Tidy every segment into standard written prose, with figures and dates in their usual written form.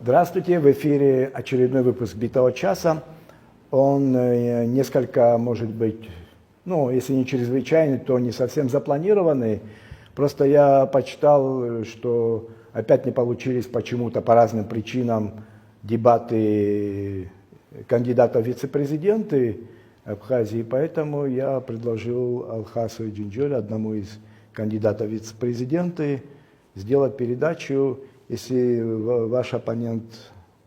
Здравствуйте, в эфире очередной выпуск «Битого часа». Он несколько, может быть, ну, если не чрезвычайный, то не совсем запланированный. Просто я почитал, что опять не получились почему-то по разным причинам дебаты кандидатов в вице-президенты Абхазии, поэтому я предложил Алхасу Джинджоле, одному из кандидатов в вице-президенты, сделать передачу. Если ваш оппонент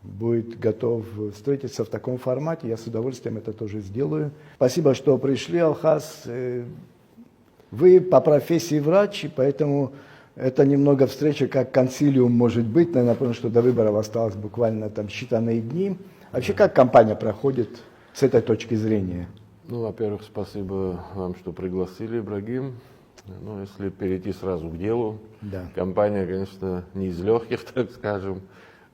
будет готов встретиться в таком формате, я с удовольствием это тоже сделаю. Спасибо, что пришли, Алхас. Вы по профессии врач, и поэтому это немного встреча как консилиум может быть, наверное, потому что до выборов осталось буквально там считанные дни. Вообще, как кампания проходит с этой точки зрения? Ну, во-первых, спасибо вам, что пригласили, Ибрагим. Ну, если перейти сразу к делу, да. Кампания, конечно, не из легких, так скажем.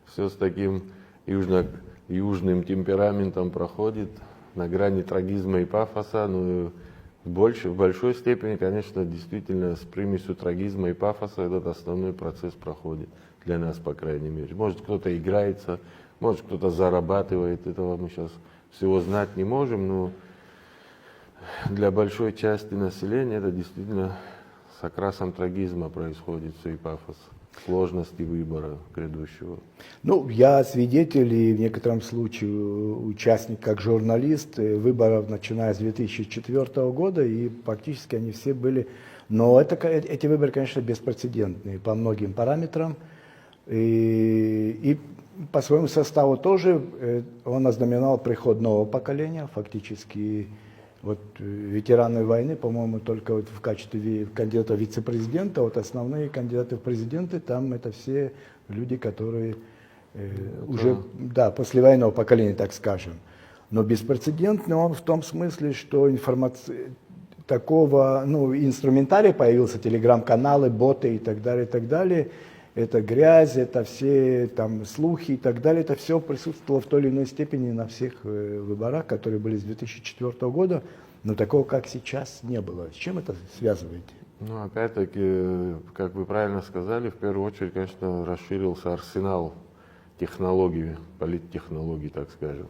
Все с таким южным темпераментом проходит, на грани трагизма и пафоса. Но в большой степени, конечно, действительно с примесью трагизма и пафоса этот основной процесс проходит. Для нас, по крайней мере. Может, кто-то играется, может, кто-то зарабатывает. Этого мы сейчас всего знать не можем, но для большой части населения это действительно с окрасом трагизма происходит все и пафос сложности выбора грядущего. Ну, я свидетель и в некотором случае участник как журналист выборов, начиная с 2004 года, и практически они все были. Но эти выборы, конечно, беспрецедентные по многим параметрам. И по своему составу тоже он ознаменовал приход нового поколения, фактически. Вот ветераны войны, по-моему, только вот в качестве кандидата в вице-президента, вот основные кандидаты в президенты, там это все люди, которые уже, да, послевоенного поколения, так скажем. Но беспрецедентный он в том смысле, что такого, ну, инструментария появился, телеграм-каналы, боты и так далее, и так далее. Это грязь, это все там слухи и так далее, это все присутствовало в той или иной степени на всех выборах, которые были с 2004 года, но такого, как сейчас, не было. С чем это связываете? Ну, опять-таки, как вы правильно сказали, в первую очередь, конечно, расширился арсенал технологий, политтехнологий, так скажем.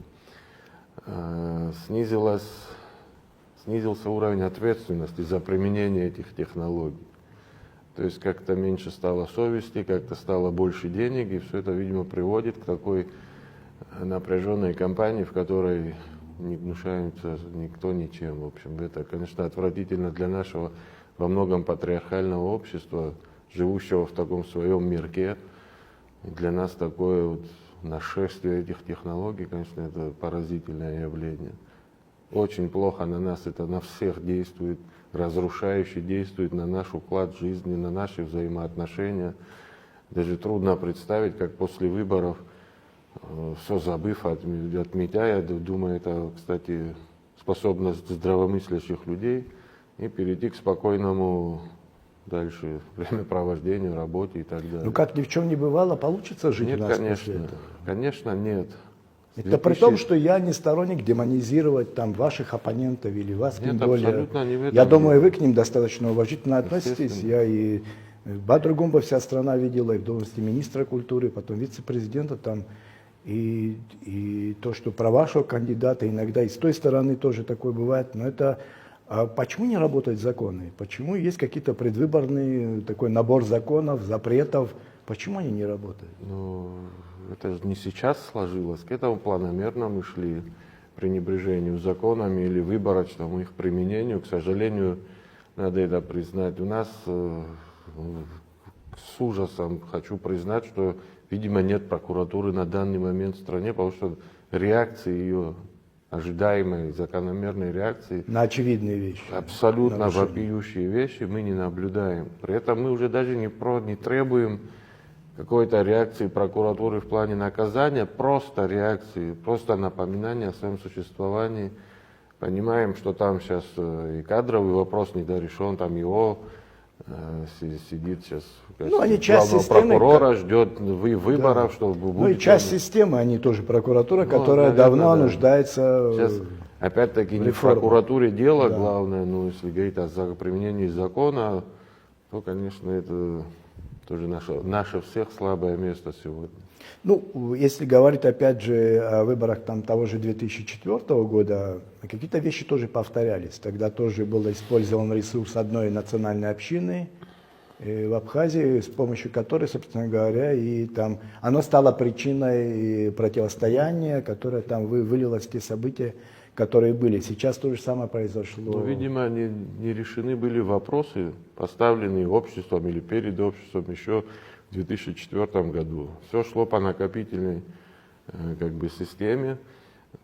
Снизился уровень ответственности за применение этих технологий. То есть как-то меньше стало совести, как-то стало больше денег, и все это, видимо, приводит к такой напряженной кампании, в которой не гнушается никто ничем. В общем, это, конечно, отвратительно для нашего во многом патриархального общества, живущего в таком своем мирке. И для нас такое вот нашествие этих технологий, конечно, это поразительное явление. Очень плохо на нас это, на всех действует, разрушающе действует на наш уклад жизни, на наши взаимоотношения. Даже трудно представить, как после выборов, все забыв, отметя, я думаю, это, кстати, способность здравомыслящих людей, и перейти к спокойному дальше времяпровождению, работе и так далее. Ну, как ни в чем не бывало, получится жить нет, у нас конечно, после этого? Конечно, нет. Это при том, что я не сторонник демонизировать там ваших оппонентов или вас, нет, тем более. абсолютно не в этом Я думаю, дело. Вы к ним достаточно уважительно относитесь. Я и Бадргумба вся страна видела, и в должности министра культуры, потом вице-президента там. И то, что про вашего кандидата иногда и с той стороны тоже такое бывает. Но это почему не работают законы? Почему есть какие-то предвыборные такой набор законов, запретов? Почему они не работают? Ну, это же не сейчас сложилось. К этому планомерно мы шли, пренебрежению законами или выборочному их применению. К сожалению, надо это признать. У нас с ужасом хочу признать, что, видимо, нет прокуратуры на данный момент в стране, потому что реакции ее, ожидаемой, закономерной реакции На очевидные вещи. Абсолютно вопиющие вещи мы не наблюдаем. При этом мы уже даже не требуем какой-то реакции прокуратуры в плане наказания, просто реакции, просто напоминания о своем существовании. Понимаем, что там сейчас и кадровый вопрос недорешен, там его сидит сейчас главного прокурора, ждет выборов, да. чтобы будет. Ну и часть системы, они тоже прокуратура, которая давно нуждается сейчас, опять-таки, не в прокуратуре дело главное, но если говорить о применении закона, то, конечно, это тоже наше всех слабое место сегодня. Ну, если говорить опять же о выборах там, того же 2004 года, какие-то вещи тоже повторялись. Тогда тоже был использован ресурс одной национальной общины в Абхазии, с помощью которой, собственно говоря, и там оно стало причиной противостояния, которое там вылилось в те события, которые были. Сейчас то же самое произошло. Ну, видимо, не решены были вопросы, поставленные обществом или перед обществом еще в 2004 году. Все шло по накопительной как бы системе,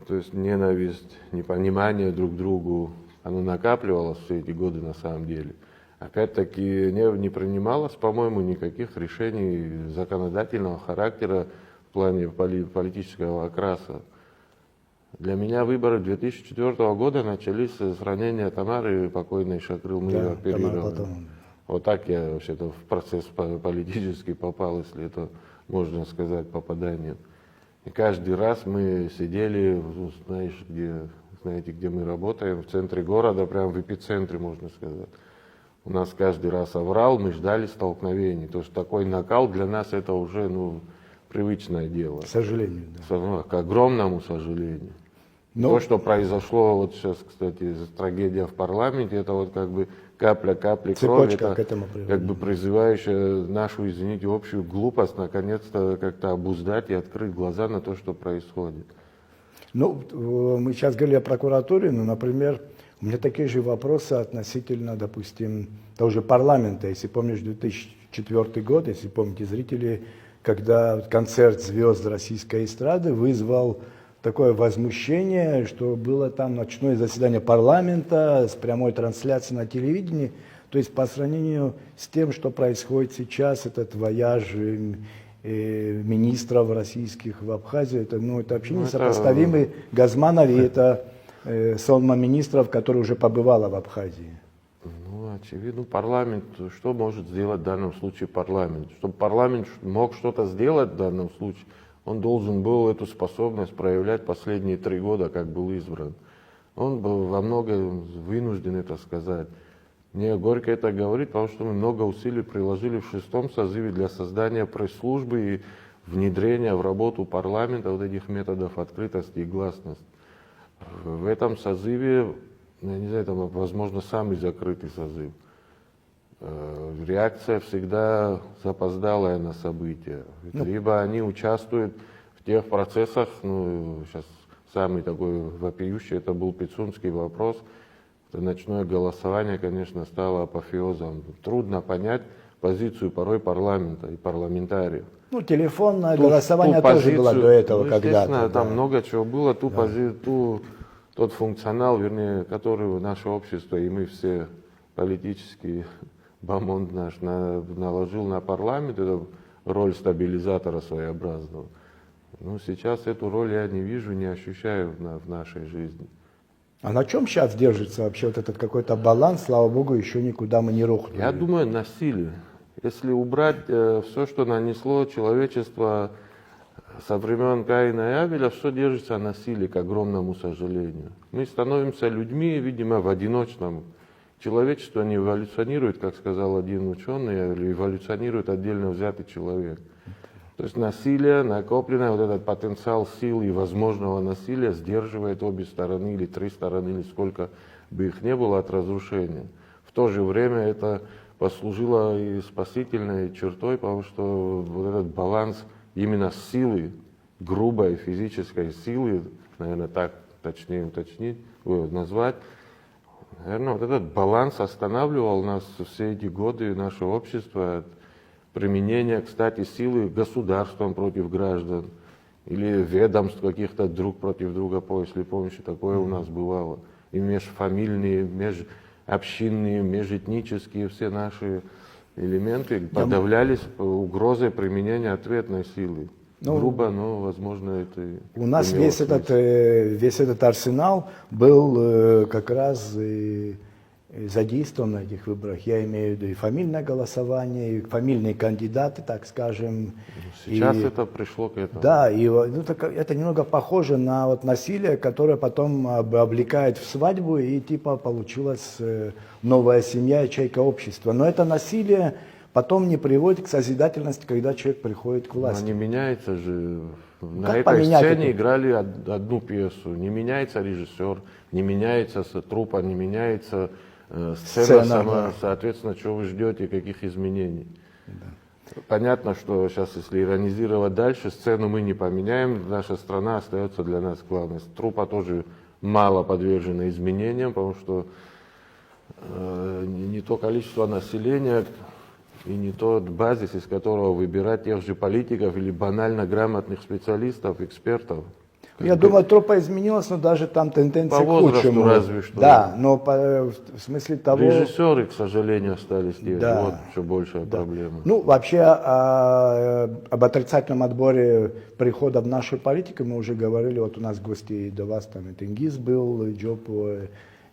то есть ненависть, непонимание друг к другу, оно накапливалось все эти годы на самом деле. Опять-таки не принималось, по-моему, никаких решений законодательного характера в плане политического окраса. Для меня выборы 2004 года начались с ранения Тамары, покойной Шакрыл, мы ее оперировали. Вот так я вообще-то в процесс политический попал, если это можно сказать, попаданием. И каждый раз мы сидели, знаете, где мы работаем, в центре города, прямо в эпицентре, можно сказать. У нас каждый раз оврал, мы ждали столкновений. То есть такой накал для нас это уже привычное дело. К сожалению, да. К огромному сожалению. То, что произошло вот сейчас, кстати, трагедия в парламенте, это вот как бы капля крови, это как бы призывающая нашу, извините, общую глупость наконец-то как-то обуздать и открыть глаза на то, что происходит. Ну, мы сейчас говорили о прокуратуре, но, например, у меня такие же вопросы относительно, допустим, того же парламента. Если помнишь, 2004 год, если помните, зрители, когда концерт звезд российской эстрады вызвал такое возмущение, что было там ночное заседание парламента с прямой трансляцией на телевидении. То есть по сравнению с тем, что происходит сейчас, этот вояж министров российских в Абхазию, это вообще несопоставимый. Газманов и это сонма министров, которая уже побывала в Абхазии. Ну, очевидно, парламент, что может сделать в данном случае парламент? Чтобы парламент мог что-то сделать в данном случае, он должен был эту способность проявлять последние 3 года, как был избран. Он был во многом вынужден это сказать. Мне горько это говорить, потому что мы много усилий приложили в 6-м созыве для создания пресс-службы и внедрения в работу парламента вот этих методов открытости и гласности. В этом созыве, я не знаю, там, возможно, самый закрытый созыв. Реакция всегда запоздалая на события. Либо они участвуют в тех процессах, сейчас самый такой вопиющий, это был Пицунский вопрос. Это ночное голосование, конечно, стало апофеозом. Трудно понять позицию порой парламента и парламентариев. Ну, телефонное голосование тоже было до этого когда-то. Там много чего было, тот функционал, вернее, который наше общество и мы все политические бомонд наш наложил на парламент, это роль стабилизатора своеобразного. Ну, сейчас эту роль я не вижу, не ощущаю в нашей жизни. А на чем сейчас держится вообще вот этот какой-то баланс? Слава богу, еще никуда мы не рухнули. Я думаю, насилие. Если убрать все, что нанесло человечество со времен Каина и Авеля, все держится на насилии, к огромному сожалению. Мы становимся людьми, видимо, в одиночном. Человечество не эволюционирует, как сказал один ученый, эволюционирует отдельно взятый человек. То есть насилие, накопленное, вот этот потенциал сил и возможного насилия сдерживает обе стороны, или 3 стороны, или сколько бы их не было от разрушения. В то же время это послужило и спасительной чертой, потому что вот этот баланс именно силы, грубой физической силы, наверное, так точнее уточнить, назвать, наверное, вот этот баланс останавливал нас все эти годы, наше общество, от применения, кстати, силы государством против граждан или ведомств каких-то друг против друга, если помните, такое у нас бывало. И межфамильные, межобщинные, межэтнические все наши элементы подавлялись угрозой применения ответной силы. Грубо, но, возможно, это... У нас весь этот арсенал был как раз задействован на этих выборах. Я имею в виду и фамильное голосование, и фамильные кандидаты, так скажем. Сейчас это пришло к этому. Да, и это немного похоже на насилие, которое потом облекает в свадьбу, и типа получилась новая семья, ячейка общества. Но это насилие потом не приводит к созидательности, когда человек приходит к Но власти. не меняется же. На Как этой поменять сцене это? играли одну пьесу. Не меняется режиссер, не меняется труппа, не меняется сцена Сцена, сама. да. Соответственно, что вы ждете, каких изменений? Понятно, что сейчас, если иронизировать дальше, сцену мы не поменяем, наша страна остается для нас главной. Труппа тоже мало подвержена изменениям, потому что не то количество населения и не тот базис, из которого выбирать тех же политиков или банально грамотных специалистов, экспертов. Я думаю, труппа изменилась, но даже там тенденция По к возрасту лучшему. разве что. Да, но в смысле того... Режиссеры, к сожалению, остались те же. Да. Вот еще большая проблема. Ну, вообще, об отрицательном отборе прихода в нашу политику мы уже говорили. Вот у нас гости до вас, там и Тенгиз был, и Джопо,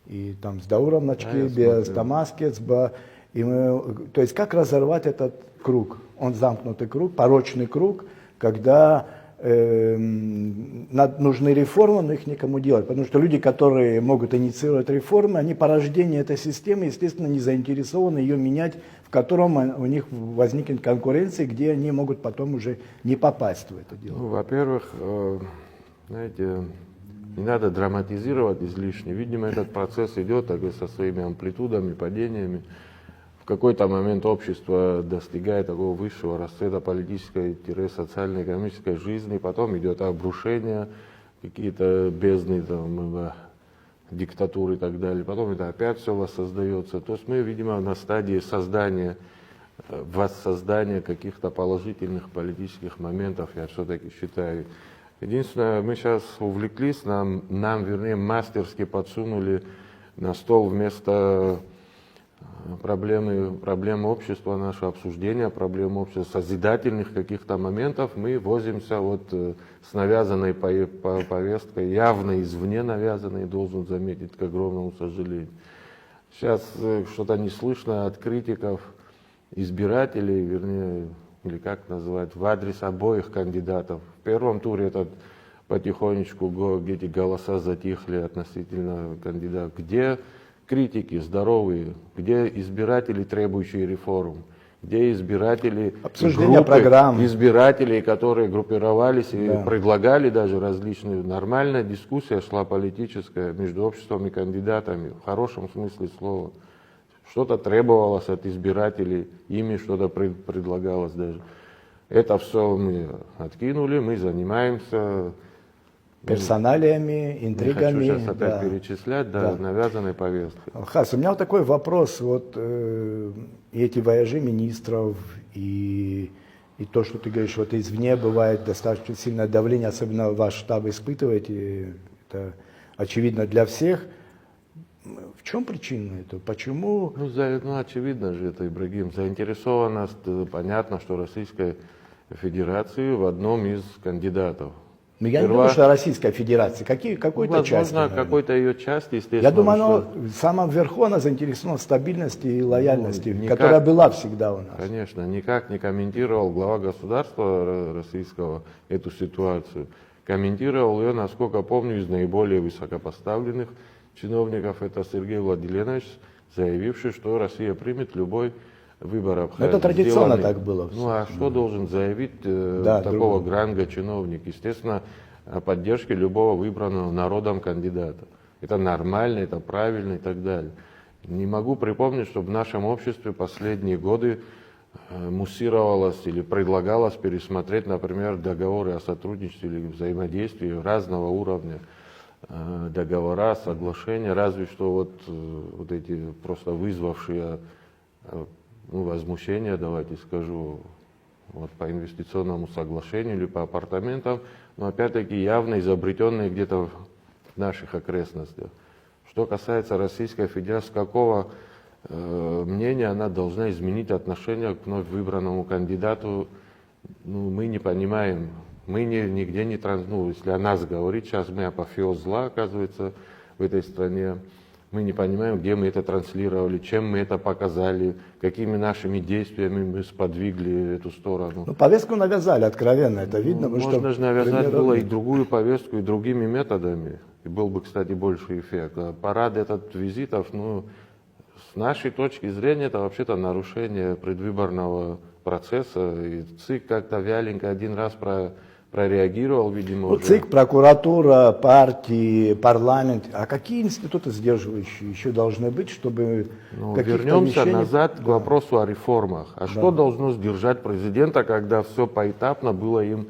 и там с Дауром Начкебе, с Тамас Кецба. И то есть, как разорвать этот круг? Он замкнутый круг, порочный круг, когда нужны реформы, но их никому делать. Потому что люди, которые могут инициировать реформы, они по рождению этой системы, естественно, не заинтересованы ее менять, в котором у них возникнет конкуренция, где они могут потом уже не попасть в это дело. Ну, во-первых, знаете, не надо драматизировать излишне. Видимо, этот процесс идет так, со своими амплитудами, падениями. В какой-то момент общество достигает такого высшего расцвета политической-социальной, экономической жизни, потом идет обрушение, какие-то бездны, там, диктатуры и так далее, потом это опять все воссоздается. То есть мы, видимо, на стадии создания, воссоздания каких-то положительных политических моментов, я все-таки считаю. Единственное, мы сейчас увлеклись, нам вернее, мастерски подсунули на стол вместо проблемы общества, наше обсуждение проблем общества, созидательных каких-то моментов, мы возимся вот с навязанной повесткой, явно извне навязанной, должен заметить, к огромному сожалению. Сейчас что-то не слышно от критиков, избирателей, вернее, или как назвать, в адрес обоих кандидатов. В первом туре этот потихонечку эти голоса затихли относительно кандидатов. Где критики здоровые, где избиратели, требующие реформ, где избиратели, обсуждение программ, избирателей, которые группировались и предлагали даже различные. Нормальная дискуссия шла политическая между обществом и кандидатами, в хорошем смысле слова. Что-то требовалось от избирателей, ими что-то предлагалось даже. Это все мы откинули, мы занимаемся персоналиями, интригами. Не хочу сейчас опять перечислять, навязанной повесткой. Хас, у меня вот такой вопрос. Вот эти вояжи министров и то, что ты говоришь, вот извне бывает достаточно сильное давление, особенно ваш штаб испытываете, это очевидно для всех. В чем причина этого? Почему? Ну, очевидно же это, Ибрагим. Заинтересованность, понятно, что Российской Федерации в одном из кандидатов. Но я не думаю, что Российская Федерация. Какой-то части. Возможно, какой-то ее части, естественно. Я думаю, она в самом верху она заинтересована в стабильности и лояльности, которая была всегда у нас. Конечно, никак не комментировал глава государства российского эту ситуацию. Комментировал ее, насколько помню, из наиболее высокопоставленных чиновников. Это Сергей Владимирович, заявивший, что Россия примет любой выбор. Это традиционно так было. Ну а что должен заявить такого гранга чиновник? Естественно, о поддержке любого выбранного народом кандидата. Это нормально, это правильно и так далее. Не могу припомнить, чтобы в нашем обществе последние годы муссировалось или предлагалось пересмотреть, например, договоры о сотрудничестве или взаимодействии разного уровня. Договора, соглашения, разве что вот эти просто вызвавшие возмущение, давайте скажу, вот по инвестиционному соглашению или по апартаментам, но опять-таки явно изобретенные где-то в наших окрестностях. Что касается Российской Федерации, какого мнения она должна изменить отношение к вновь выбранному кандидату, мы не понимаем. Мы нигде не если о нас говорить, сейчас мы апофеоз зла, оказывается, в этой стране. Мы не понимаем, где мы это транслировали, чем мы это показали, какими нашими действиями мы сподвигли эту сторону. Ну, повестку навязали, откровенно, это видно. Можно же навязать было и другую повестку, и другими методами. И был бы, кстати, больший эффект. А парад этот визитов, с нашей точки зрения это вообще-то нарушение предвыборного процесса. И ЦИК как-то вяленько один раз прореагировал, видимо, Ну, уже. ЦИК, прокуратура, партии, парламент. А какие институты сдерживающие еще должны быть, чтобы Ну, каких-то вернемся вещей... назад к вопросу о реформах. А что должно сдержать президента, когда все поэтапно было им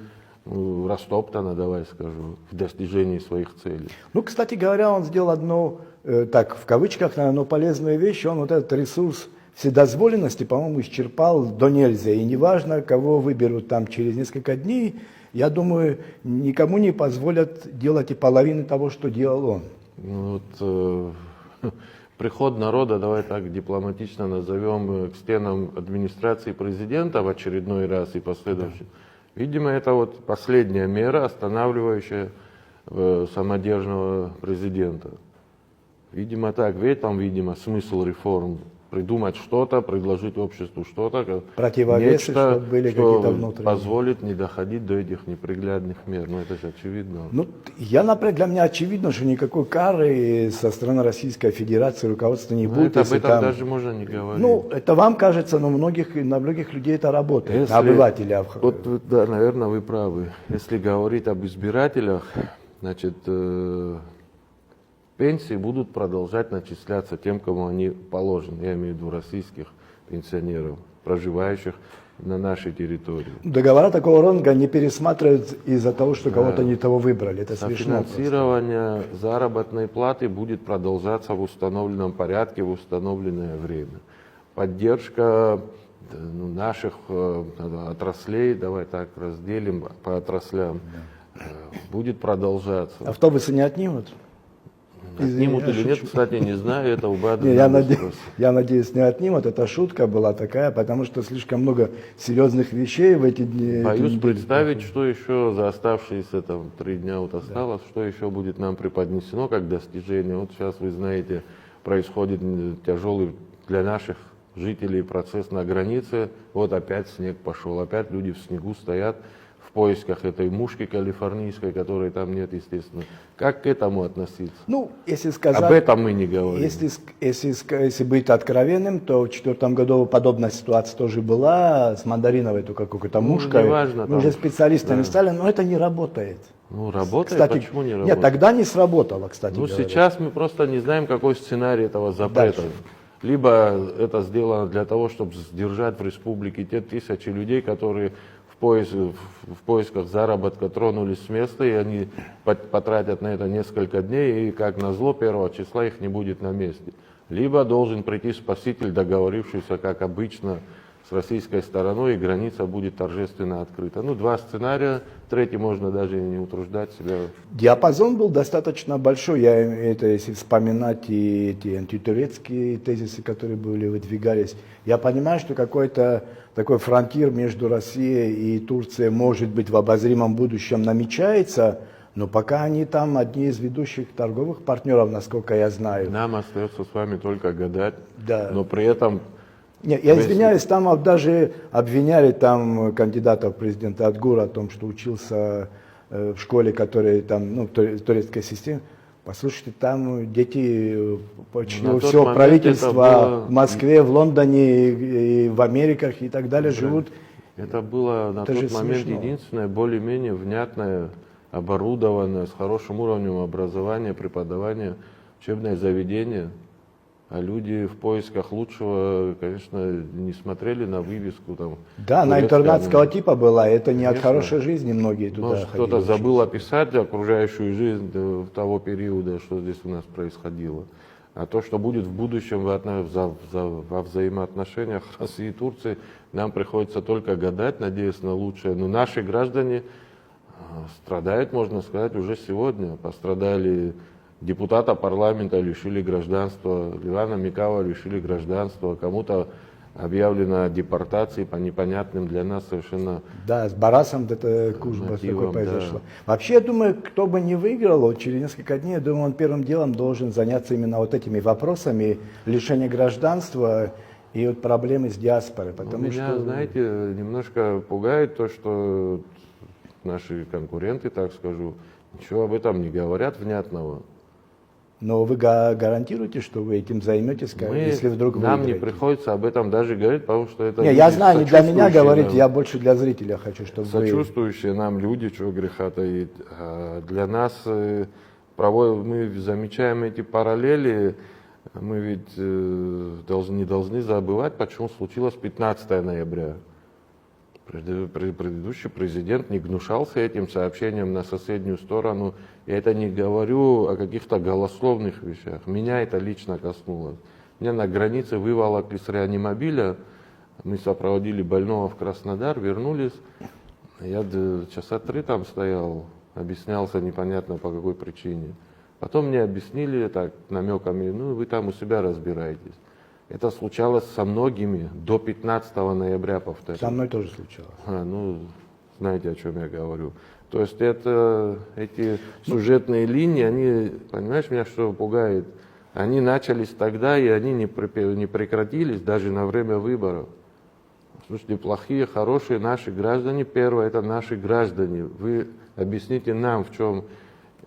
растоптано, давай скажу, в достижении своих целей? Ну, кстати говоря, он сделал одну, так, в кавычках, наверное, но полезную вещь. Он вот этот ресурс вседозволенности, по-моему, исчерпал до нельзя. И неважно, кого выберут там через несколько дней, я думаю, никому не позволят делать и половины того, что делал он. Ну, вот, приход народа, давай так дипломатично назовем, к стенам администрации президента в очередной раз и последующий. Видимо, это вот последняя мера, останавливающая самодержного президента. Видимо, так. В этом, видимо, смысл реформ. Придумать что-то, предложить обществу что-то, Противовесы, нечто, чтобы были что какие-то внутренние. позволит не доходить до этих неприглядных мер. Ну, это же очевидно. Ну, например, для меня очевидно, что никакой кары со стороны Российской Федерации руководства не Но будет. это, об если этом там... даже можно не говорить. Ну, это вам кажется, но на многих людей это работает, Если- на обывателя. Вот, да, наверное, вы правы. Если говорить об избирателях, значит, пенсии будут продолжать начисляться тем, кому они положены. Я имею в виду российских пенсионеров, проживающих на нашей территории. Договора такого ранга не пересматривают из-за того, что кого-то не того выбрали. Это смешно. просто. Софинансирование заработной платы будет продолжаться в установленном порядке, в установленное время. Поддержка наших отраслей, давай так разделим по отраслям, будет продолжаться. Автобусы не отнимут? Отнимут Извини, я или нет, шучу. кстати, не знаю, это у Не, Бадена. я надеюсь, не отнимут. Это шутка была такая, потому что слишком много серьезных вещей в эти дни. Боюсь представить, что еще за оставшиеся там 3 дня вот осталось, что еще будет нам преподнесено как достижение. Вот сейчас, вы знаете, происходит тяжелый для наших жителей процесс на границе. Вот опять снег пошел, опять люди в снегу стоят в поисках этой мушки калифорнийской, которой там нет, естественно. Как к этому относиться? Ну, если сказать... Об этом мы не говорим. Если быть откровенным, то в 2004 году подобная ситуация тоже была с мандариновой только какой-то мушкой. неважно, Мы там, уже специалистами да. стали, но это не работает. Ну, работает, Кстати, почему не нет, работает? тогда не сработало, кстати Ну, говоря. сейчас мы просто не знаем, какой сценарий этого запрета. Дальше. Либо это сделано для того, чтобы сдержать в республике те тысячи людей, которые в поисках заработка тронулись с места, и они потратят на это несколько дней, и как назло 1 числа их не будет на месте. Либо должен прийти спаситель, договорившийся, как обычно, с российской стороной, и граница будет торжественно открыта. Ну, 2 сценария, третий можно даже и не утруждать себя. Диапазон был достаточно большой. Если вспоминать и эти антитурецкие тезисы, которые выдвигались, я понимаю, что какой-то такой фронтир между Россией и Турцией, может быть, в обозримом будущем намечается, но пока они там одни из ведущих торговых партнеров, насколько я знаю. Нам остается с вами только гадать, Да. но при этом... Не, я извиняюсь, там даже обвиняли там кандидата в президенты Атгура о том, что учился в школе, которая там, ну, в турецкой системе. Послушайте, там дети почти На у тот всего момент правительства это было- в Москве, в Лондоне и в Америках и так далее живут. Это было на Это тот же момент смешно. единственное более-менее внятное, оборудованное, с хорошим уровнем образования, преподавания учебное заведение. А люди в поисках лучшего, конечно, не смотрели на вывеску там. Да, она турецкая, интернатского типа была, это не от Конечно. хорошей жизни многие туда Может, ходили. кто-то забыл описать окружающую жизнь того периода, что здесь у нас происходило. А то, что будет в будущем во взаимоотношениях России и Турции, нам приходится только гадать, надеясь на лучшее. Но наши граждане страдают, можно сказать, уже сегодня. Пострадали депутата парламента, лишили гражданства, Ливана Микава лишили гражданства, кому-то объявлено депортации по непонятным для нас совершенно... Да, с Барасом это кужба мотивам, такое да. произошло. Вообще, я думаю, кто бы не выиграл, вот через несколько дней, я думаю, он первым делом должен заняться именно вот этими вопросами лишения гражданства и вот проблемы с диаспорой. Потому Меня, что... знаете, немножко пугает то, что наши конкуренты, так скажу, ничего об этом не говорят внятного. Но вы гарантируете, что вы этим займетесь, если вдруг вы Нам не выиграете? приходится об этом даже говорить, потому что это Не, я люди, знаю, не для меня сочувствующие говорить, нам. я больше для зрителя хочу, чтобы вы... Сочувствующие нам люди, чего греха таить. А для нас мы замечаем эти параллели, мы ведь не должны забывать, почему случилось 15 ноября. Предыдущий президент не гнушался этим сообщением на соседнюю сторону. Я это не говорю о каких-то голословных вещах. Меня это лично коснулось. Меня на границе выволокли с реанимобиля. Мы сопроводили больного в Краснодар, вернулись. Я часа 3 там стоял, объяснялся непонятно по какой причине. Потом мне объяснили так намеками, ну вы там у себя разбираетесь. Это случалось со многими до 15 ноября, повторяю. Со мной тоже случалось. Ну, знаете, о чем я говорю. То есть эти сюжетные линии, они, понимаешь, меня что пугает? Они начались тогда, и они не прекратились даже на время выборов. Слушайте, плохие, хорошие наши граждане, первое, это наши граждане. Вы объясните нам, в чем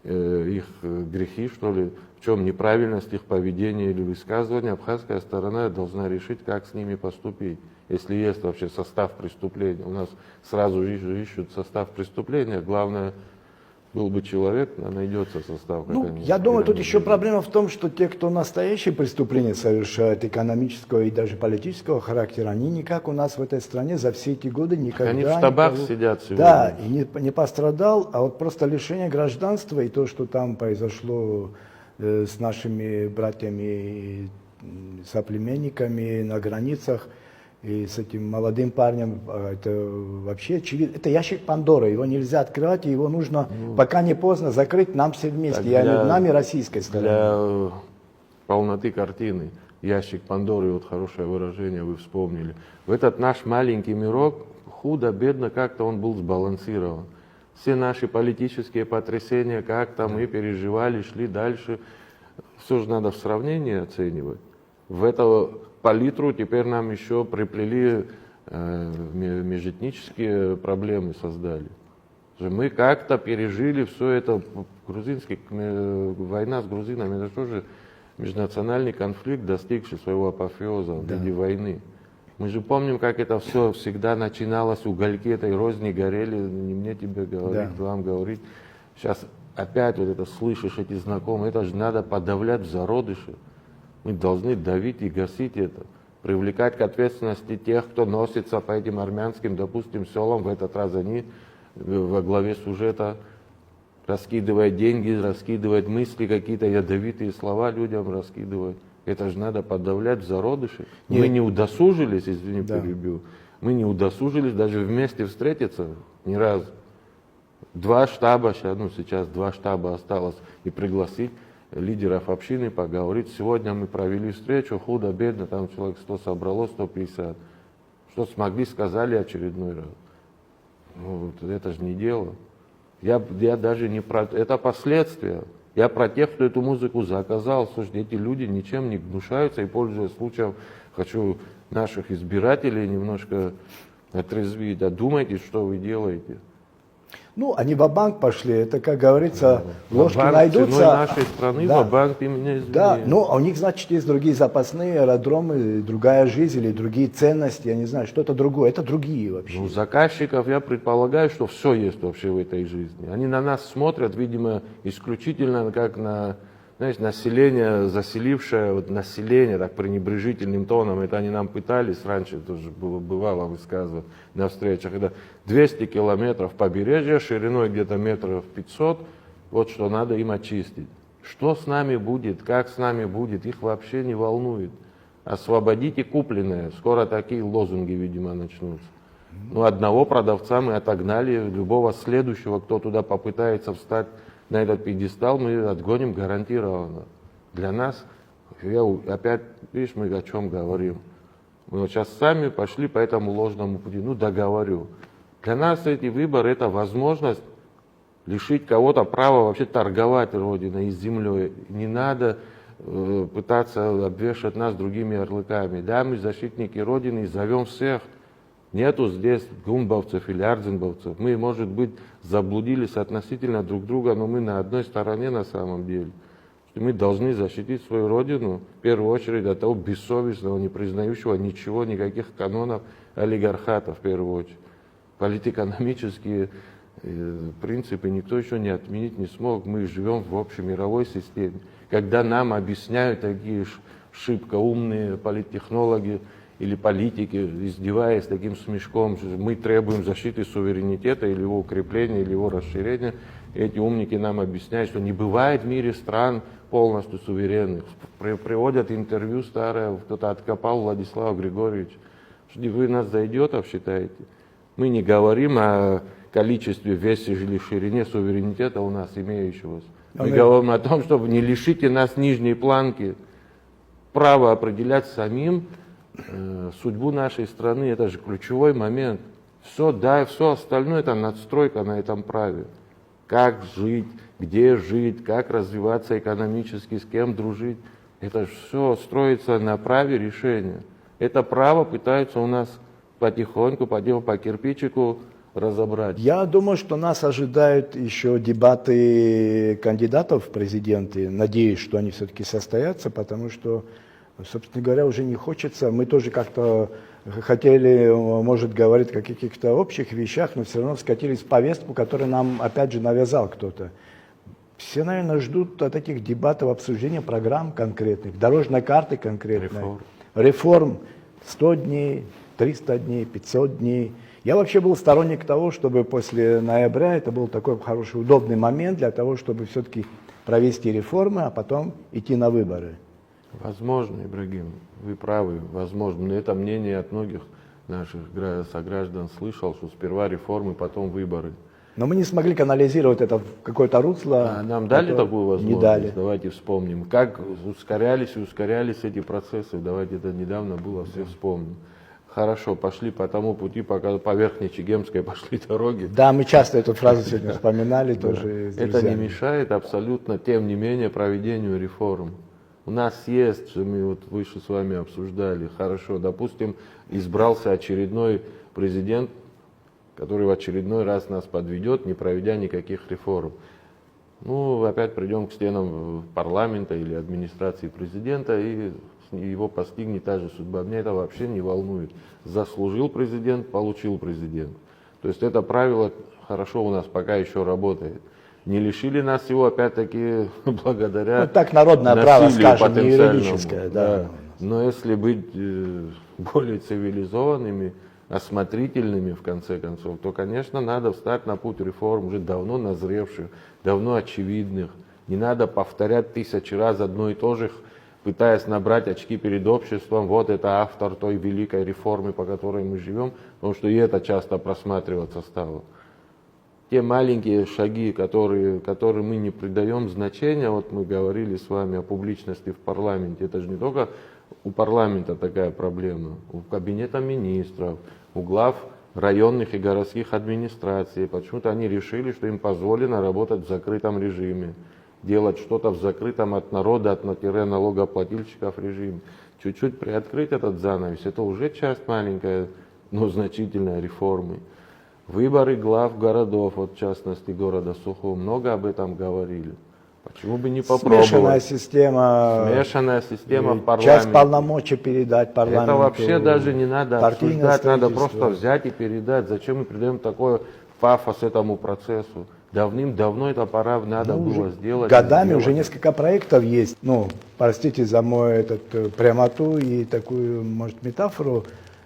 их грехи, что ли, в чем неправильность их поведения или высказывания. Абхазская сторона должна решить, как с ними поступить. Если есть вообще состав преступления. У нас сразу ищут состав преступления. Главное, был бы человек, найдется состав. Я думаю, тут еще проблема в том, что те, кто настоящие преступления совершают, экономического и даже политического характера, они никак у нас в этой стране за все эти годы никогда... Они в штабах сидят сегодня. Да, и не пострадал, а вот просто лишение гражданства и то, что там произошло с нашими братьями, соплеменниками на границах, и с этим молодым парнем, это вообще очевидно. Это ящик Пандоры, его нельзя открывать, и его нужно, пока не поздно, закрыть нам все вместе. Я имею в виду нами, российской стороны. Для полноты картины, ящик Пандоры, вот хорошее выражение вы вспомнили. В этот наш маленький мирок, худо-бедно как-то он был сбалансирован. Все наши политические потрясения, как-то мы переживали, шли дальше. Все же надо в сравнении оценивать. В эту палитру теперь нам еще приплели межэтнические проблемы, создали. Мы как-то пережили все это. Война с грузинами, это тоже межнациональный конфликт, достигший своего апофеоза в виде войны. Мы же помним, как это все всегда начиналось, угольки этой розни горели, не мне тебе говорить, вам говорить. Сейчас опять вот это слышишь, эти знакомые, это же надо подавлять в зародыше. Мы должны давить и гасить это, привлекать к ответственности тех, кто носится по этим армянским, допустим, селам. В этот раз они во главе сюжета раскидывают деньги, раскидывают мысли, какие-то ядовитые слова людям раскидывают. Это же надо подавлять в зародыше. Мы не удосужились, извини, перебью, мы не удосужились даже вместе встретиться ни разу. 2 штаба, сейчас 2 штаба осталось, и пригласить лидеров общины поговорить. Сегодня мы провели встречу, худо-бедно, там человек 100 собралось, 150. Что смогли, сказали очередной раз. Ну, это же не дело. Я даже не про... Это последствия. Я про тех, кто эту музыку заказал. Слушайте, эти люди ничем не гнушаются, и, пользуясь случаем, хочу наших избирателей немножко отрезвить. Думайте, что вы делаете. Ну, они ва-банк пошли, это, как говорится, ложки ва-банк найдутся. Ценой нашей страны, ва-банк, ты меня извини. Да, ну, а у них, значит, есть другие запасные аэродромы, другая жизнь или другие ценности, я не знаю, что-то другое, это другие вообще. У заказчиков, я предполагаю, что все есть вообще в этой жизни. Они на нас смотрят, видимо, исключительно как на, знаешь, население, заселившее, вот население, так пренебрежительным тоном, это они нам пытались раньше, тоже бывало высказывать на встречах, это 200 километров побережья, шириной где-то метров 500, вот что надо им очистить. Что с нами будет, как с нами будет, их вообще не волнует. Освободите купленное, скоро такие лозунги, видимо, начнутся. Ну, одного продавца мы отогнали, любого следующего, кто туда попытается встать на этот пьедестал, мы отгоним гарантированно. Для нас, опять, видишь, мы о чем говорим. Мы вот сейчас сами пошли по этому ложному пути. Ну, договорю. Для нас эти выборы – это возможность лишить кого-то права вообще торговать Родиной и землей. Не надо пытаться обвешать нас другими ярлыками. Да, мы защитники Родины и зовем всех. Нету здесь гумбовцев или ардзинбовцев. Мы, может быть, заблудились относительно друг друга, но мы на одной стороне на самом деле. что мы должны защитить свою родину, в первую очередь, от того бессовестного, не признающего ничего, никаких канонов олигархата, в первую очередь. Политэкономические принципы никто еще не отменить не смог. Мы живем в общемировой системе. Когда нам объясняют такие шибко умные политтехнологи или политики, издеваясь таким смешком, что мы требуем защиты суверенитета или его укрепления, или его расширения, эти умники нам объясняют, что не бывает в мире стран полностью суверенных. Приводят интервью старое, кто-то откопал Владислава Григорьевича. Что вы нас за идиотов считаете? Мы не говорим о количестве, весе или ширине суверенитета у нас имеющегося. Мы говорим о том, чтобы не лишите нас нижней планки права определять самим судьбу нашей страны. Это же ключевой момент. Все, да, все остальное это надстройка на этом праве. Как жить, где жить, как развиваться экономически, с кем дружить. Это же все строится на праве решения. Это право пытаются у нас потихоньку, по кирпичику разобрать. Я думаю, что нас ожидают еще дебаты кандидатов в президенты. Надеюсь, что они все-таки состоятся, потому что, собственно говоря, уже не хочется. Мы тоже как-то хотели, может, говорить о каких-то общих вещах, но все равно скатились в повестку, которую нам, опять же, навязал кто-то. Все, наверное, ждут от этих дебатов обсуждения программ конкретных, дорожной карты конкретной, реформ 100 дней, 300 дней, 500 дней. Я вообще был сторонник того, чтобы после ноября это был такой хороший, удобный момент для того, чтобы все-таки провести реформы, а потом идти на выборы. Возможно, Ибрагим, вы правы, возможно. Но это мнение от многих наших сограждан слышал, что сперва реформы, потом выборы. Но мы не смогли канализировать это в какое-то русло. А нам дали такую возможность? Не дали. Давайте вспомним. Как ускорялись и ускорялись эти процессы. Давайте, это недавно было, все вспомним. Хорошо, пошли по тому пути, пока по Верхней Чегемской пошли дороги. Да, мы часто эту фразу сегодня вспоминали тоже с Это друзьями. не мешает абсолютно, тем не менее, проведению реформ. У нас есть, что мы вот выше с вами обсуждали, хорошо, допустим, избрался очередной президент, который в очередной раз нас подведет, не проведя никаких реформ. Ну, опять придем к стенам парламента или администрации президента, и его постигнет та же судьба. Меня это вообще не волнует. Заслужил президент, получил президент. То есть это правило хорошо у нас пока еще работает. Не лишили нас его, опять-таки, благодаря так народное право, насилию скажем, не потенциальному. юридическое. Да. Но если быть более цивилизованными, осмотрительными, в конце концов, то, конечно, надо встать на путь реформ, уже давно назревших, давно очевидных. Не надо повторять 1000 раз одно и то же, пытаясь набрать очки перед обществом. Вот это автор той великой реформы, по которой мы живем, потому что и это часто просматриваться стало. Те маленькие шаги, которые мы не придаем значения, вот мы говорили с вами о публичности в парламенте, это же не только у парламента такая проблема, у кабинета министров, у глав районных и городских администраций. Почему-то они решили, что им позволено работать в закрытом режиме, делать что-то в закрытом от народа, от налогоплательщиков режиме. Чуть-чуть приоткрыть этот занавес, это уже часть маленькая, но значительной реформы. Выборы глав городов, вот в частности города Сухого, много об этом говорили. Почему бы не попробовать? Смешанная система. Смешанная система в парламенте. Часть полномочий передать парламенту. Это вообще даже не надо обсуждать, надо строительство. просто взять и передать. Зачем мы придаем такой пафос этому процессу? Давным-давно это пора надо было сделать. Годами уже несколько проектов есть. Ну, простите за мою прямоту и такую, может, метафору.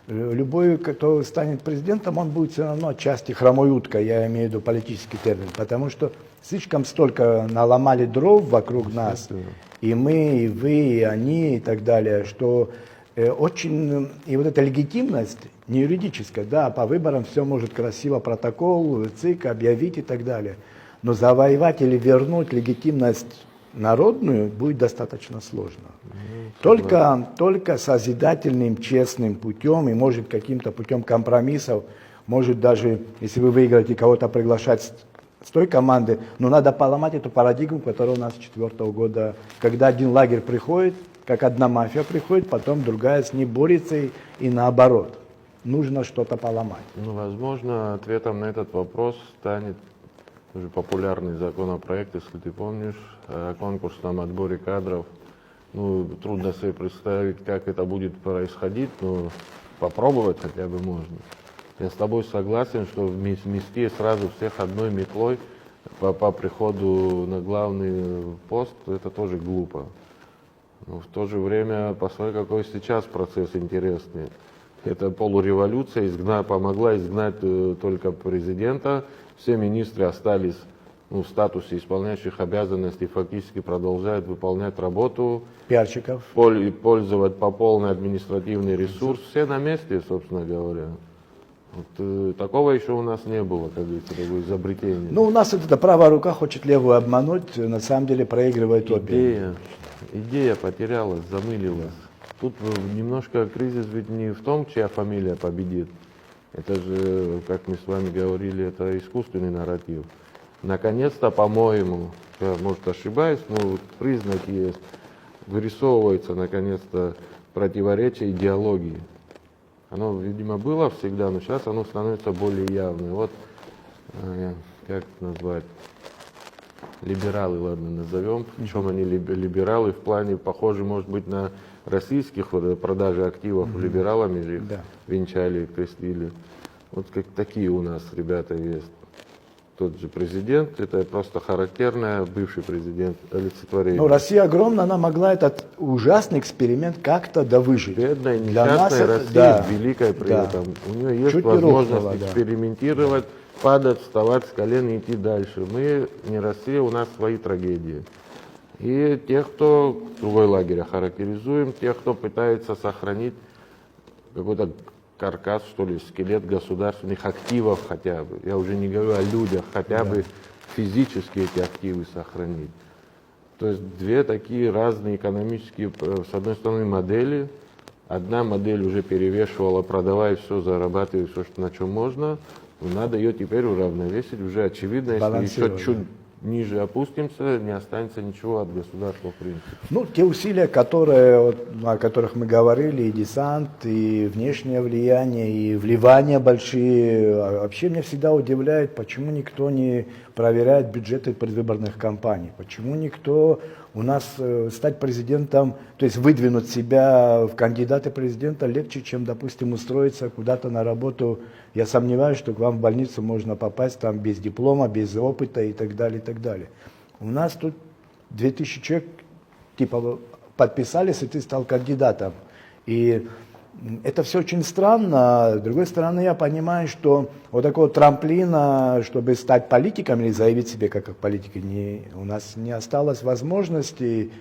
Любой, кто станет президентом, он будет все равно отчасти хромой уткой, я имею в виду политический термин, потому что слишком столько наломали дров вокруг нас, и мы, и вы, и они, и так далее, что очень, и вот эта легитимность, не юридическая, да, по выборам все может красиво, протокол, ЦИК объявить и так далее, но завоевать или вернуть легитимность народную будет достаточно сложно. Только созидательным, честным путем и, может, каким-то путем компромиссов, может, даже, если вы выиграете, кого-то приглашать с той команды, но надо поломать эту парадигму, которая у нас с 2004 года, когда один лагерь приходит, как одна мафия приходит, потом другая с ней борется и наоборот. Нужно что-то поломать. Ну, возможно, ответом на этот вопрос станет Тоже популярный законопроект, если ты помнишь, о конкурсном отборе кадров. Ну, трудно себе представить, как это будет происходить, но попробовать хотя бы можно. Я с тобой согласен, что вместе сразу всех одной метлой по приходу на главный пост, это тоже глупо. Но в то же время, посмотри, какой сейчас процесс интересный. Это полуреволюция помогла изгнать только президента. Все министры остались в статусе исполняющих обязанности, фактически продолжают выполнять работу. Пиарщиков. Пользовать по полный административный ресурс. Все на месте, собственно говоря. Вот, такого еще у нас не было, как говорится, такое изобретение. Ну, у нас это правая рука хочет левую обмануть, на самом деле проигрывает обе. Идея потерялась, замылилась. Тут немножко кризис ведь не в том, чья фамилия победит. Это же, как мы с вами говорили, это искусственный нарратив. Наконец-то, по-моему, я, может, ошибаюсь, но вот признаки есть, вырисовывается наконец-то противоречие идеологии. Оно, видимо, было всегда, но сейчас оно становится более явным. Вот, как это назвать, либералы, ладно, назовем. Причем они либералы в плане, похожи, может быть, на российских продажи активов либералами же их венчали, крестили. Вот как такие у нас ребята есть. Тот же президент, это просто характерное, бывший президент, олицетворение. Ну, Россия огромна, она могла этот ужасный эксперимент как-то выжить. Бедная, Для нас несчастная это, Россия, да, великая при да. этом. У нее есть Чуть не возможность рухнула, да. экспериментировать, падать, вставать с колен и идти дальше. Мы не Россия, у нас свои трагедии. И тех, кто, другой лагерь охарактеризуем, тех, кто пытается сохранить какой-то каркас, что ли, скелет государственных активов хотя бы. Я уже не говорю о людях, хотя бы физически эти активы сохранить. То есть две такие разные экономические, с одной стороны, модели. Одна модель уже перевешивала, продавай все, зарабатывай все, что на чем можно. Но надо ее теперь уравновесить. Уже очевидно, если еще чуть ниже опустимся, не останется ничего от государства в принципе. Ну, те усилия, которые, о которых мы говорили, и десант, и внешнее влияние, и вливания большие, вообще меня всегда удивляет, почему никто не проверяет бюджеты предвыборных кампаний, почему никто у нас стать президентом, то есть выдвинуть себя в кандидаты президента легче, чем, допустим, устроиться куда-то на работу. Я сомневаюсь, что к вам в больницу можно попасть там без диплома, без опыта и так далее, и так далее. У нас тут 2000 человек типа подписались, и ты стал кандидатом. И это все очень странно. С другой стороны, я понимаю, что вот такого трамплина, чтобы стать политиком или заявить себе как политик, у нас не осталось возможности,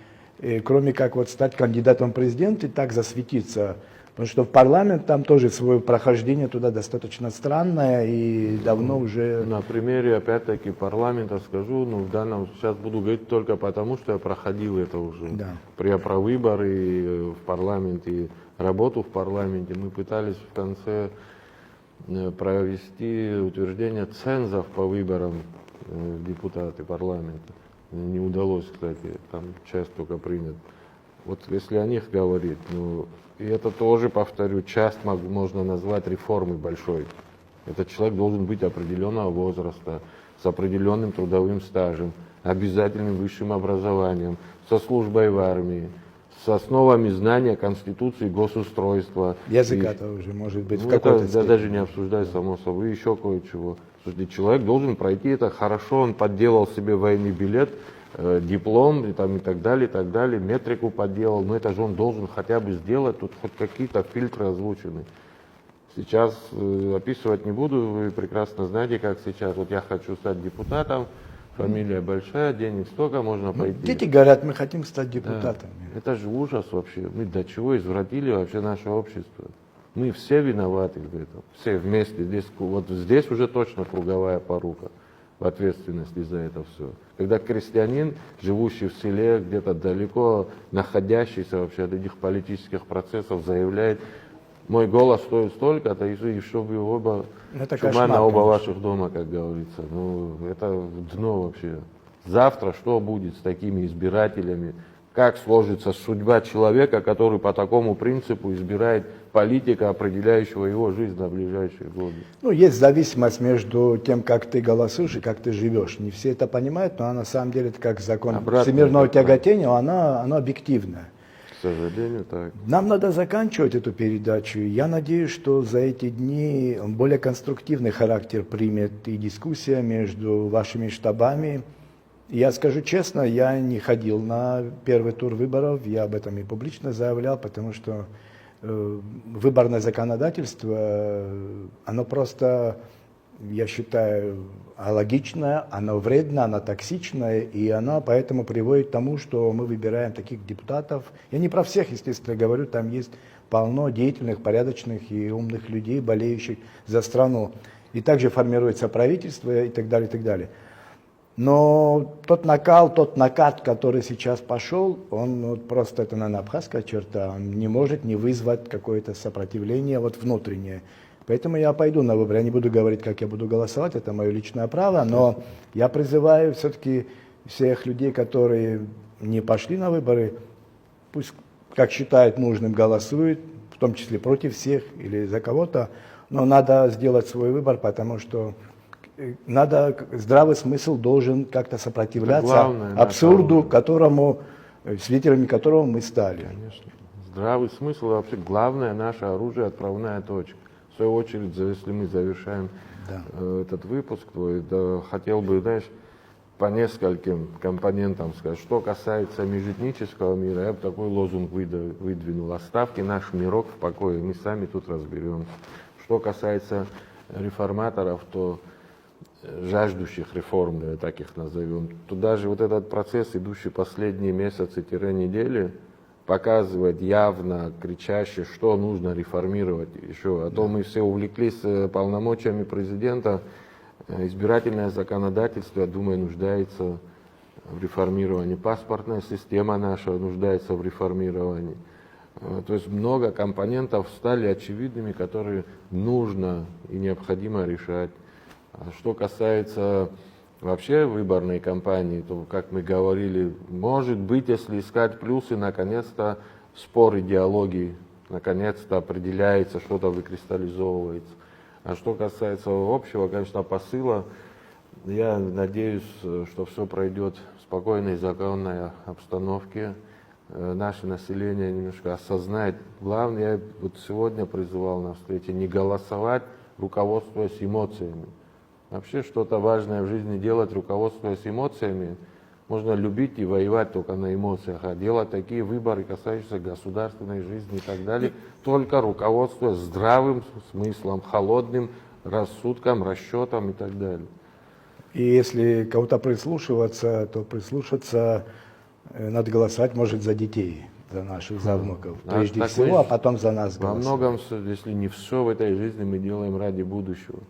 кроме как вот стать кандидатом в президента и так засветиться. Потому что в парламент там тоже свое прохождение туда достаточно странное и давно уже... На примере, опять-таки, парламента скажу, в данном сейчас буду говорить только потому, что я проходил это уже. Да. Про выборы в парламенте, работу в парламенте. Мы пытались в конце провести утверждение цензов по выборам в депутаты парламента. Не удалось, кстати, там часть только принят. Вот если о них говорить, и это тоже, повторю, часть можно назвать реформой большой. Этот человек должен быть определенного возраста, с определенным трудовым стажем, обязательным высшим образованием, со службой в армии, с основами знания Конституции, госустройства. Языка-то уже, может быть, в какой-то степени. Даже не обсуждать, само собой, еще кое-чего. Слушайте, человек должен пройти это хорошо, он подделал себе военный билет, диплом и так далее, метрику подделал, но это же он должен хотя бы сделать, тут хоть какие-то фильтры озвучены. Сейчас описывать не буду, вы прекрасно знаете, как сейчас. Вот я хочу стать депутатом, фамилия большая, денег столько, можно пойти. Дети говорят, мы хотим стать депутатами. Да. Это же ужас вообще. Мы до чего извратили вообще наше общество. Мы все виноваты в этом, все вместе. Вот здесь уже точно круговая порука в ответственности за это все. Когда крестьянин, живущий в селе, где-то далеко, находящийся вообще от этих политических процессов, заявляет, мой голос стоит столько-то, и чтобы оба, это чума кошмар, на оба конечно. ваших дома, как говорится. Это дно вообще. Завтра что будет с такими избирателями, как сложится судьба человека, который по такому принципу избирает политика, определяющего его жизнь на ближайшие годы. Ну, есть зависимость между тем, как ты голосуешь и как ты живешь. Не все это понимают, но на самом деле это как закон Обратно всемирного это так. тяготения, оно объективное. К сожалению, так. Нам надо заканчивать эту передачу. Я надеюсь, что за эти дни более конструктивный характер примет и дискуссия между вашими штабами. Я скажу честно, я не ходил на первый тур выборов, я об этом и публично заявлял, потому что выборное законодательство, оно просто, я считаю, алогичное, оно вредно, оно токсичное, и оно поэтому приводит к тому, что мы выбираем таких депутатов. Я не про всех, естественно, говорю, там есть полно деятельных, порядочных и умных людей, болеющих за страну. И также формируется правительство и так далее, и так далее. Но тот накат, который сейчас пошел, он просто, это, наверное, абхазская черта, он не может не вызвать какое-то сопротивление вот внутреннее. Поэтому я пойду на выборы. Я не буду говорить, как я буду голосовать, это мое личное право, но я призываю все-таки всех людей, которые не пошли на выборы, пусть, как считают нужным, голосуют, в том числе против всех или за кого-то, но надо сделать свой выбор, потому что здравый смысл должен как-то сопротивляться главное, абсурду, свидетелями которого мы стали. Конечно. Здравый смысл вообще главное наше оружие, отправная точка. В свою очередь, если мы завершаем этот выпуск твой, да, хотел бы, знаешь, по нескольким компонентам сказать. Что касается межэтнического мира, я бы такой лозунг выдвинул. Оставьте наш мирок в покое, мы сами тут разберемся. Что касается реформаторов, то жаждущих реформ, так их назовем, то даже вот этот процесс, идущий последние месяцы-недели, показывает явно, кричаще, что нужно реформировать еще. А то мы все увлеклись полномочиями президента. Избирательное законодательство, я думаю, нуждается в реформировании. Паспортная система наша нуждается в реформировании. То есть много компонентов стали очевидными, которые нужно и необходимо решать. А что касается вообще выборной кампании, то, как мы говорили, может быть, если искать плюсы, наконец-то спор идеологии, наконец-то определяется, что-то выкристаллизовывается. А что касается общего, конечно, посыла, я надеюсь, что все пройдет в спокойной, законной обстановке. Наше население немножко осознает. Главное, я вот сегодня призывал на встрече не голосовать, руководствуясь эмоциями. Вообще что-то важное в жизни делать, руководствуясь эмоциями, можно любить и воевать только на эмоциях, а делать такие выборы, касающиеся государственной жизни и так далее, только руководствуясь здравым смыслом, холодным рассудком, расчетом и так далее. И если кого-то прислушиваться, то прислушаться надо голосовать, может, за детей, за наших, за внуков, прежде всего, а потом за нас во голосовать. многом, если не все в этой жизни мы делаем ради будущего.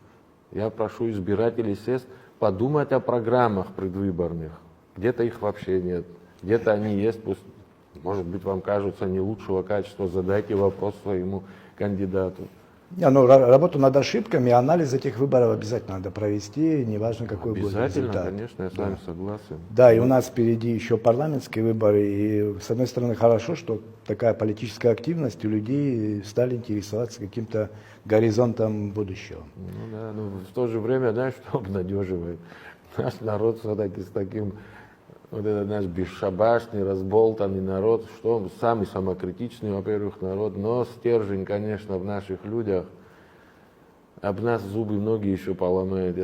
Я прошу избирателей сесть, подумать о программах предвыборных. Где-то их вообще нет, где-то они есть, пусть, может быть, вам кажутся не лучшего качества, задайте вопрос своему кандидату. Работу над ошибками, анализ этих выборов обязательно надо провести, неважно какой будет результат. Обязательно, конечно, я с вами согласен. Да, и у нас впереди еще парламентские выборы, и с одной стороны хорошо, что такая политическая активность у людей стали интересоваться каким-то горизонтом будущего. Ну да, но в то же время, знаешь, что обнадеживает? Наш народ все-таки с таким, вот этот наш бесшабашный, разболтанный народ, что он самый самокритичный, во-первых, народ, но стержень, конечно, в наших людях. Об нас зубы многие еще поломают.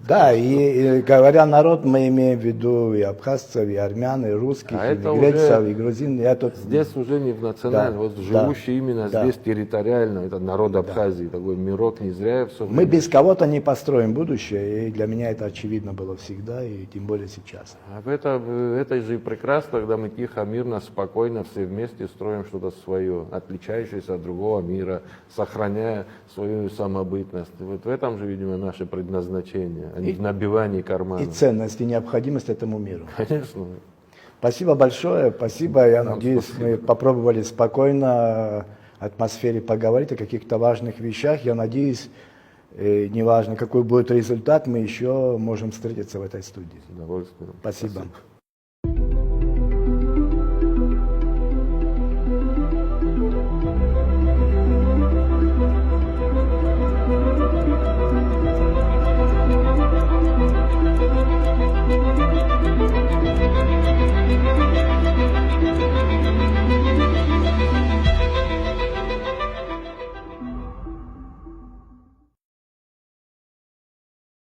Да, и говоря народ, мы имеем в виду и абхазцев, и армян, и русских, и греков, и грузин. Здесь уже не в национальном, вот живущий именно здесь территориально, это народ Абхазии, такой мирок не зря. Мы без кого-то не построим будущее, и для меня это очевидно было всегда, и тем более сейчас. А это же и прекрасно, когда мы тихо, мирно, спокойно все вместе строим что-то свое, отличающееся от другого мира, сохраняя свою самобытность. Вот в этом же, видимо, наше предназначение, а не в набивании кармана. И ценность, и необходимость этому миру. Конечно. Спасибо большое, спасибо. Я надеюсь, мы попробовали спокойно в атмосфере поговорить о каких-то важных вещах. Я надеюсь, неважно, какой будет результат, мы еще можем встретиться в этой студии. С удовольствием. Спасибо. Спасибо.